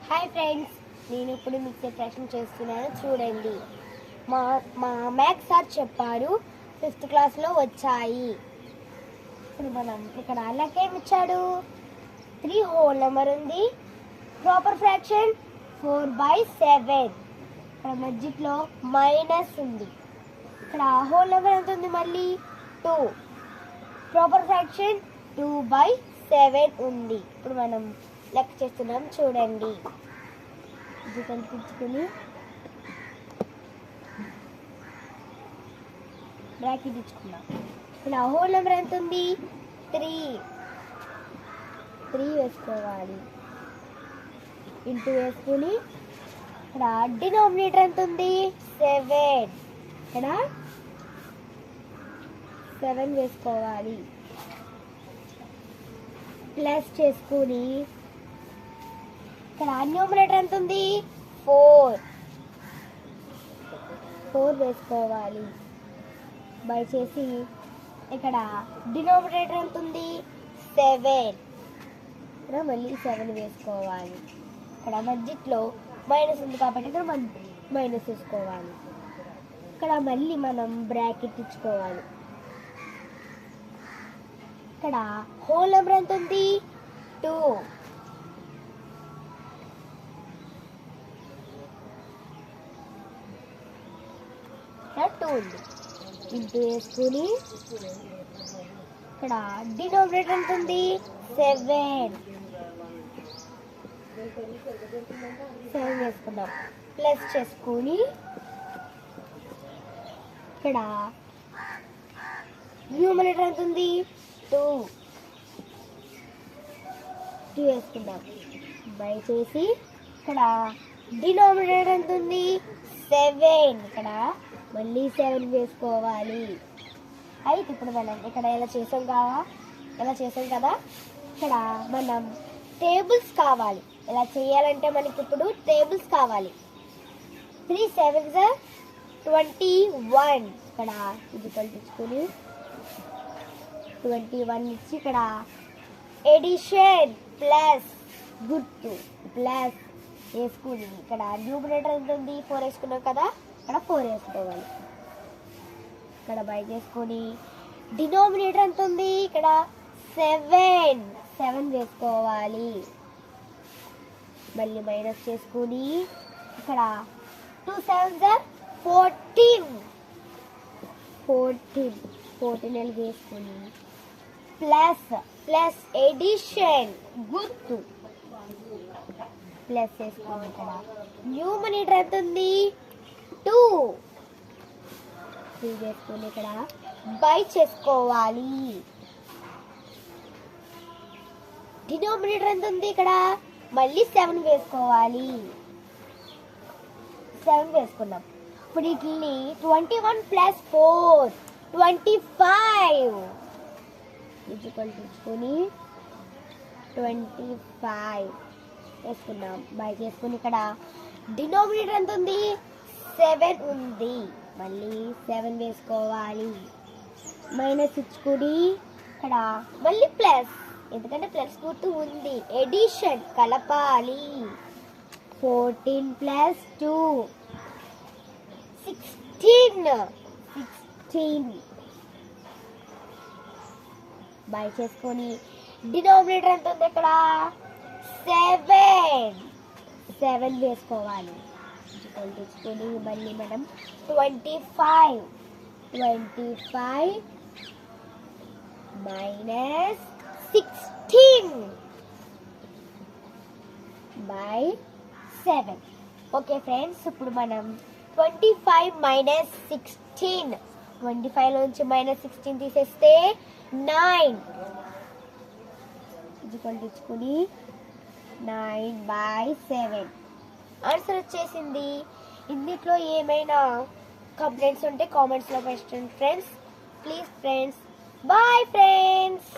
Hi friends, నేను ఇప్పుడు మీకు ప్రశ్న చేస్తున్నాను చూడండి. మా మా మ్యాథ్స్ సార్ చెప్పారు 5th క్లాస్లో వచ్చాయి. ఇప్పుడు మనం ఇక్కడ అలాకేం ఇచ్చాడు, 3 హోల్ నెంబర్ ఉంది, ప్రాపర్ ఫ్రాక్షన్ 4/7. ఇక్కడ మధ్యలో మైనస్ ఉంది. ఇక్కడ హోల్ నెంబర్ ఎంత ఉంది, మళ్ళీ 2. ప్రాపర్ ఫ్రాక్షన్ 2/7 ఉంది. ఇప్పుడు మనం లెక్క చేస్తున్నాం చూడండి. ఇది కనిపించుకుని బ్రాకెట్ ఇచ్చుకున్నాం. ఇక్కడ హోల్ నెంబర్ ఎంత ఉంది, 3 వేసుకోవాలి. ఇంటూ వేసుకుని ఇక్కడ డినామినేటర్ ఎంత ఉంది, 7. ఇక్కడ 7 వేసుకోవాలి. ప్లస్ చేసుకుని ఇక్కడ న్యూమరేటర్ ఎంత ఉంది, 4 వేసుకోవాలి. బై చేసి ఇక్కడ డినామినేటర్ ఎంత ఉంది, 7. ఇక్కడ మళ్ళీ 7 వేసుకోవాలి. ఇక్కడ మధ్యలో మైనస్ ఉంది కాబట్టి ఇక్కడ మైనస్ వేసుకోవాలి. ఇక్కడ మళ్ళీ మనం బ్రాకెట్ ఇచ్చుకోవాలి. ఇక్కడ హోల్ నెంబర్ ఎంత ఉంది, 2. ఉంది. ఇంటూ వేసుకుని ఇక్కడ డినామినేటర్ ఎంత ఉంది, 7 వేసుకున్నాం. ప్లస్ చేసుకుని ఇక్కడ న్యూమరేటర్ ఎంత ఉంది, 2 వేసుకుందాం. బై చేసి ఇక్కడ డినామినేటర్ ఎంత ఉంది, 7. ఇక్కడ మళ్ళీ 7 వేసుకోవాలి. అయితే ఇప్పుడు మనం ఇక్కడ ఎలా చేసాం కదా, ఇక్కడ మనం టేబుల్స్ కావాలి. ఎలా చేయాలంటే మనకి ఇప్పుడు టేబుల్స్ కావాలి. 3 7s 21. ఇక్కడ ఇది కల్పించుకొని 21 ఇచ్చి ఇక్కడ ఎడిషన్ ప్లస్ గుర్తు ప్లస్ వేసుకుని ఇక్కడ న్యూమరేటర్ ఎంత ఉంది, 4 వేసుకున్నాం కదా, ఇక్కడ 4 వేసుకోవాలి. ఇక్కడ బై చేసుకొని డినామినేటర్ ఎంత ఉంది, ఇక్కడ 7 వేసుకోవాలి. మళ్ళీ మైనస్ చేసుకుని ఇక్కడ 2 7s 14 వేసుకుని ప్లస్ ఎడిషన్ గుర్తు ప్లస్ వేసుకోవాలి. ఇక్కడ న్యూమరేటర్ ఎంత ఉంది, 2 వేసుకుని ఇక్కడ బై చేసుకోవాలి. డినామినేటర్ ఎంత ఉంది, ఇక్కడ మళ్ళీ 7 వేసుకోవాలి. 7 వేసుకున్నాం. ఇప్పుడు వీటిని 21 + 4 25 తీసుకొని 25 వేసుకున్నాం. బై చేసుకుని ఇక్కడ డినామినేటర్ ఎంత ఉంది, 7 ఉంది. మళ్ళీ 7 వేసుకోవాలి. మైనస్ ఇచ్చుకుని ఇక్కడ మళ్ళీ ప్లస్, ఎందుకంటే ప్లస్ గుర్తు ఉంది. ఎడిషన్ కలపాలి. 14 + 2 16 బై చేసుకొని డినామినేటర్ ఎంత ఉంది, ఇక్కడ 7 వేసుకోవాలి. తీసుకొని మళ్ళీ మనం 25 మైనస్ 16/7. ఓకే ఫ్రెండ్స్, ఇప్పుడు మనం 25 మైనస్ 16, 25 నుంచి మైనస్ 16 తీసేస్తే 9 తీసుకొని 9/7 ఆన్సర్ వచ్చేసింది. ఇందులో ఏమైనా కంప్లైంట్స్ ఉంటే కామెంట్స్లో పెట్టండి friends. Please friends, bye friends.